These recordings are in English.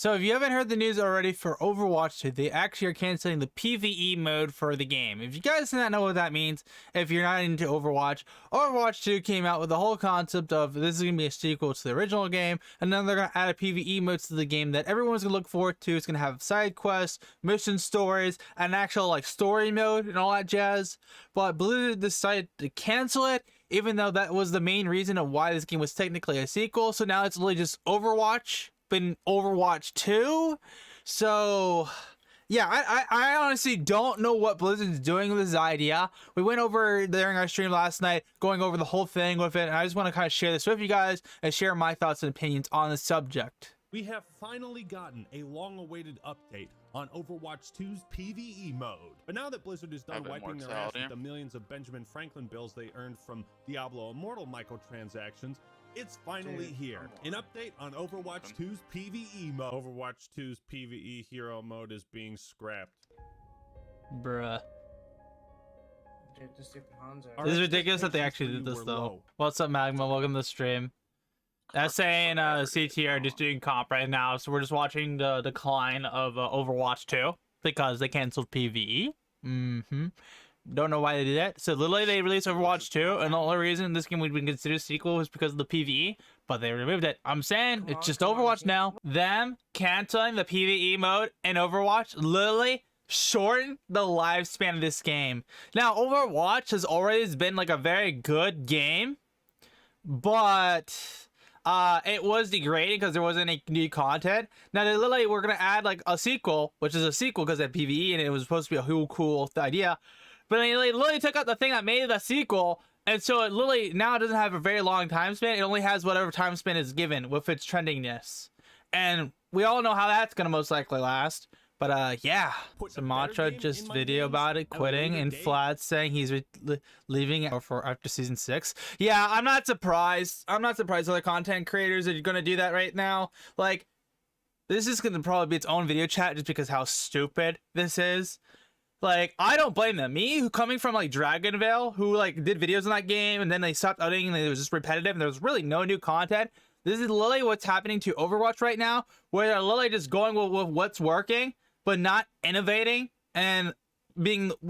So if you haven't heard the news already for Overwatch 2, they actually are canceling the PvE mode for the game. If you guys do not know what that means, if you're not into Overwatch, Overwatch 2 came out with the whole concept of this is going to be a sequel to the original game, and then they're going to add a PvE mode to the game that everyone's going to look forward to. It's going to have side quests, mission stories, an actual like story mode and all that jazz. But Blizzard decided to cancel it, even though that was the main reason of why this game was technically a sequel. So now it's literally just Overwatch, been Overwatch 2. So yeah, I honestly don't know what Blizzard's doing with this idea. We went over during our stream last night, going over the whole thing with it, and I just want to kind of share this with you guys and share my thoughts and opinions on the subject. We have finally gotten a long-awaited update on Overwatch 2's PvE mode. But now that Blizzard is done wiping their ass with the millions of Benjamin Franklin bills they earned from Diablo Immortal microtransactions, it's finally here. An update on Overwatch 2's PvE mode. Overwatch 2's PvE hero mode is being scrapped. Bruh. This is ridiculous that they actually did this though. What's up, Magma? Welcome to the stream. SA and CT are just doing comp right now, so we're just watching the decline of Overwatch 2 because they canceled PvE. Don't know why they did that. So literally they released Overwatch 2, and the only reason this game would be considered a sequel was because of the PvE, but they removed it. I'm saying it's just Overwatch now. Them canceling the PvE mode in Overwatch literally shortened the lifespan of this game. Now Overwatch has always been like a very good game, but it was degrading because there wasn't any new content. Now they literally were gonna add like a sequel, which is a sequel because of PvE, and it was supposed to be a whole cool idea. But they literally took out the thing that made the sequel, and so it literally now doesn't have a very long time span. It only has whatever time span is given with its trendingness, and we all know how that's gonna most likely last. But yeah, Sumatra just video about it, quitting, and Flat saying he's leaving for after season 6. Yeah, I'm not surprised. I'm not surprised other content creators are gonna do that right now. Like, this is gonna probably be its own video chat just because how stupid this is. Like, I don't blame them. Me, who coming from like Dragonvale, who like did videos in that game and then they stopped editing and it was just repetitive and there was really no new content. This is literally what's happening to Overwatch right now, where they're literally just going with what's working, but not innovating and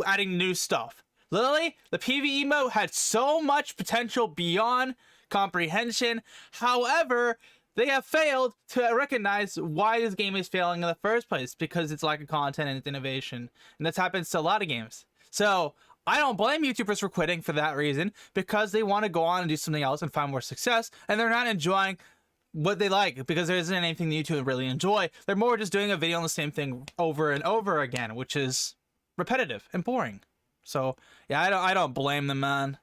adding new stuff. Literally, the PvE mode had so much potential beyond comprehension. However, they have failed to recognize why this game is failing in the first place, because it's lack of content and its innovation. And this happens to a lot of games. So I don't blame YouTubers for quitting for that reason, because they want to go on and do something else and find more success, and they're not enjoying what they like because there isn't anything new to really enjoy. They're more just doing a video on the same thing over and over again, which is repetitive and boring. So yeah, I don't blame them, man.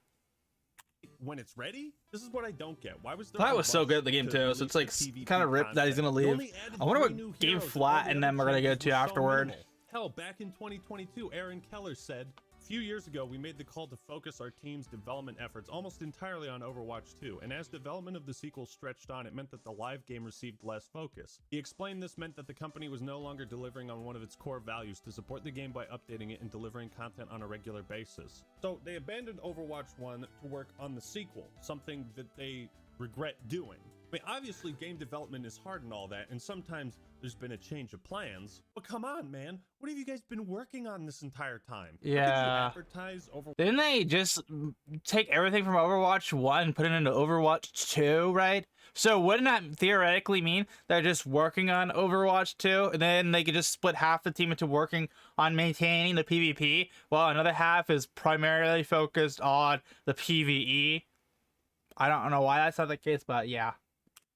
When it's ready, this is what I don't get. Why was there that was so good at the game too, so it's like kind of ripped that he's gonna leave. I wonder what game Flat and them are gonna go to afterward. Hell, back in 2022, Aaron Keller said, "A few years ago, we made the call to focus our team's development efforts almost entirely on Overwatch 2, and as development of the sequel stretched on, it meant that the live game received less focus. He explained this meant that the company was no longer delivering on one of its core values to support the game by updating it and delivering content on a regular basis. So they abandoned Overwatch 1 to work on the sequel, something that they regret doing. I mean, obviously game development is hard and all that, and sometimes there's been a change of plans, but come on, man, what have you guys been working on this entire time? Yeah. Didn't they just take everything from Overwatch 1 and put it into Overwatch 2, right? So wouldn't that theoretically mean they're just working on Overwatch 2, and then they could just split half the team into working on maintaining the PvP, while another half is primarily focused on the PvE? I don't know why that's not the case, but yeah.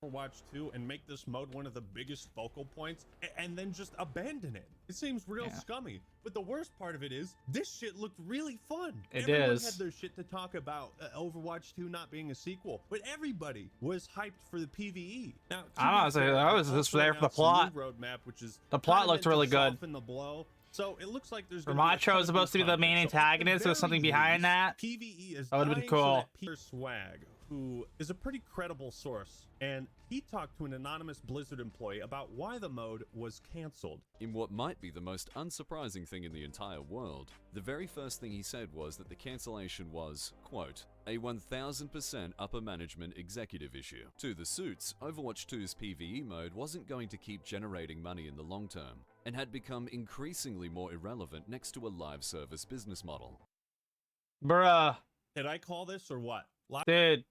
Overwatch 2 and make this mode one of the biggest focal points and then just abandon it. It seems real scummy. But the worst part of it is this shit looked really fun. Everyone had their shit to talk about Overwatch 2 not being a sequel, but everybody was hyped for the PvE. Now, I was just there for the plot. Roadmap, which is the plot looked really good. The blow. So it looks like there's Ramatro is supposed to be the main antagonist, so something behind that. PvE is that would have been cool. Peter Swag, who is a pretty credible source, and he talked to an anonymous Blizzard employee about why the mode was cancelled. In what might be the most unsurprising thing in the entire world, the very first thing he said was that the cancellation was, quote, a 1000% upper management executive issue. To the suits, Overwatch 2's PvE mode wasn't going to keep generating money in the long term, and had become increasingly more irrelevant next to a live service business model. Bruh. Did I call this or what? Dude.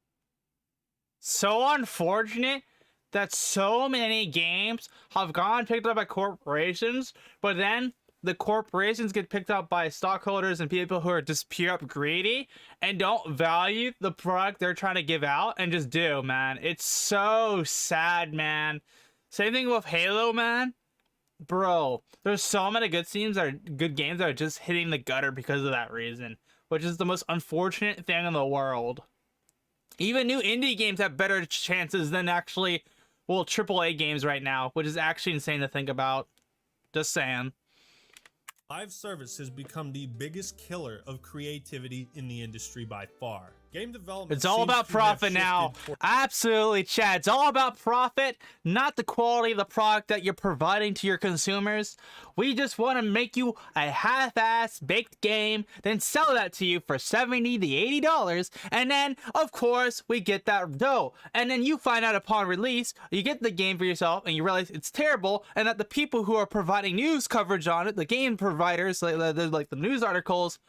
So unfortunate that so many games have gone picked up by corporations, but then the corporations get picked up by stockholders and people who are just pure up greedy and don't value the product they're trying to give out and just do, man. It's so sad, man. Same thing with Halo, man. Bro, there's so many good games that are just hitting the gutter because of that reason, which is the most unfortunate thing in the world. Even new indie games have better chances than actually, well, AAA games right now, which is actually insane to think about. Just saying. Live service has become the biggest killer of creativity in the industry by far. Game development. It's all about profit now. Absolutely, Chad. It's all about profit, not the quality of the product that you're providing to your consumers. We just want to make you a half-ass baked game, then sell that to you for $70 to $80, and then, of course, we get that dough. And then you find out upon release, you get the game for yourself, and you realize it's terrible, and that the people who are providing news coverage on it, the game providers, like the news articles,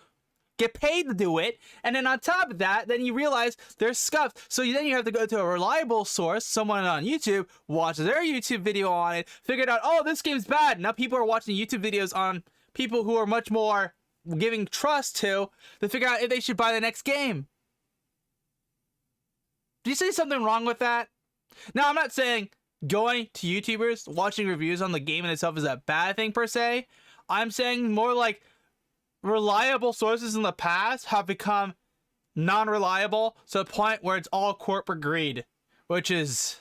get paid to do it, and then on top of that, then you realize they're scuffed. So then you have to go to a reliable source, someone on YouTube, watch their YouTube video on it, figure out, oh, this game's bad. Now people are watching YouTube videos on people who are much more giving trust to figure out if they should buy the next game. Do you see something wrong with that? Now, I'm not saying going to YouTubers, watching reviews on the game in itself is a bad thing per se. I'm saying more like reliable sources in the past have become non-reliable to the point where it's all corporate greed, which is,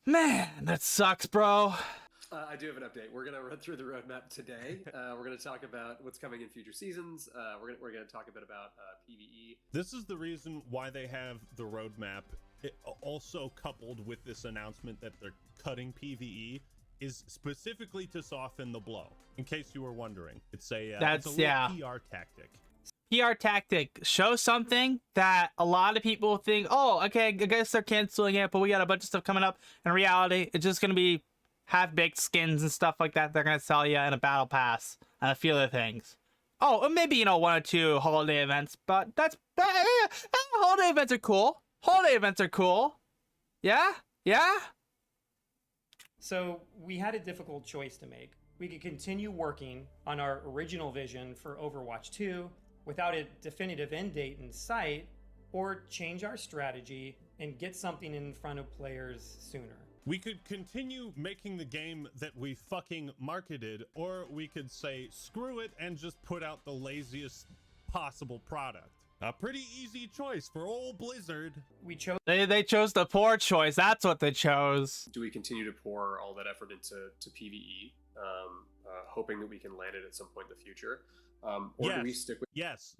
man, that sucks, bro. I do have an update. We're gonna run through the roadmap today. We're gonna talk about what's coming in future seasons. We're gonna talk a bit about PvE. This is the reason why they have the roadmap. It also coupled with this announcement that they're cutting PvE is specifically to soften the blow. In case you were wondering, it's a PR tactic. PR tactic. Show something that a lot of people think, oh, okay, I guess they're canceling it, but we got a bunch of stuff coming up. In reality, it's just gonna be half-baked skins and stuff like that. They're gonna sell you in a battle pass and a few other things. Oh, and maybe, you know, 1 or 2 holiday events, but holiday events are cool. Holiday events are cool. Yeah? So we had a difficult choice to make. We could continue working on our original vision for Overwatch 2 without a definitive end date in sight, or change our strategy and get something in front of players sooner. We could continue making the game that we fucking marketed, or we could say screw it and just put out the laziest possible product. A pretty easy choice for old Blizzard. They chose the poor choice. That's what they chose. Do we continue to pour all that effort into PvE, hoping that we can land it at some point in the future? Or do we stick with yes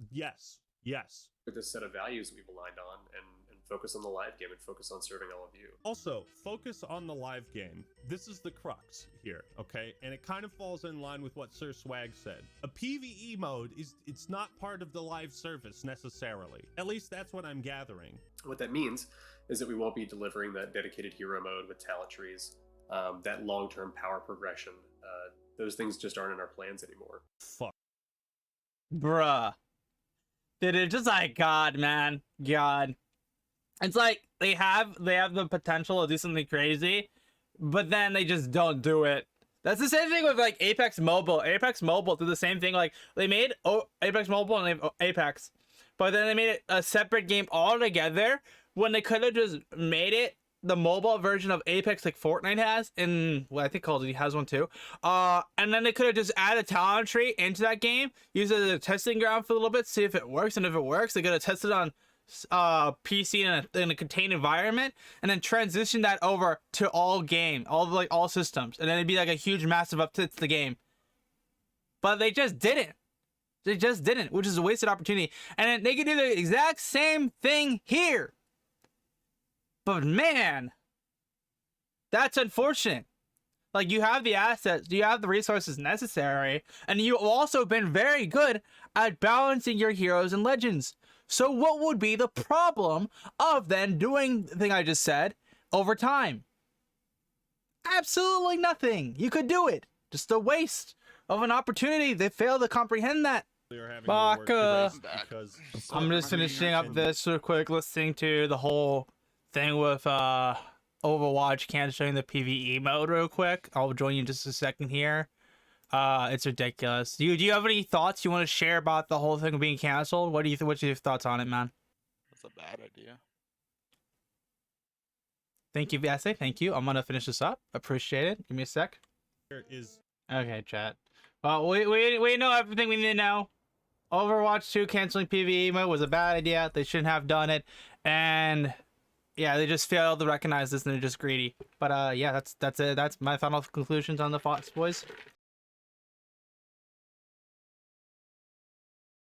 with this set of values we've aligned on and focus on the live game and focus on serving all of you? Also, focus on the live game. This is the crux here, okay? And it kind of falls in line with what Sir Swag said. A PvE mode it's not part of the live service necessarily. At least that's what I'm gathering. What that means is that we won't be delivering that dedicated hero mode with talent trees, that long-term power progression. Those things just aren't in our plans anymore. Fuck. Bruh. Dude, it's just like, God. It's like they have the potential to do something crazy, but then they just don't do it. That's the same thing with like Apex Mobile. Apex Mobile did the same thing. Like they made Apex Mobile and they have Apex, but then they made it a separate game altogether when they could have just made it the mobile version of Apex like Fortnite has, and well, I think Call of Duty has one too. And then they could have just added a talent tree into that game, use it as a testing ground for a little bit, see if it works, and if it works, they could have tested on PC in a contained environment, and then transition that over to all systems, and then it'd be like a huge massive update to the game. But they just didn't, which is a wasted opportunity. And then they could do the exact same thing here, but man, that's unfortunate. Like, you have the assets, you have the resources necessary, and you've also been very good at balancing your heroes and legends. So what would be the problem of then doing the thing I just said over time? Absolutely nothing. You could do it. Just a waste of an opportunity. They fail to comprehend that. Baka. I'm just finishing up this real quick, listening to the whole thing with Overwatch canceling the PvE mode real quick. I'll join you in just a second here. It's ridiculous. Do you have any thoughts you want to share about the whole thing being canceled? What's your thoughts on it, man? That's a bad idea. Thank you, Vasse. Thank you. I'm gonna finish this up. Appreciate it. Give me a sec. Is Okay, chat. Well, we know everything we need to know. Overwatch 2 canceling PvE mode was a bad idea. They shouldn't have done it, and yeah, they just failed to recognize this, and they're just greedy. But yeah, that's it. That's my final conclusions on the thoughts, boys.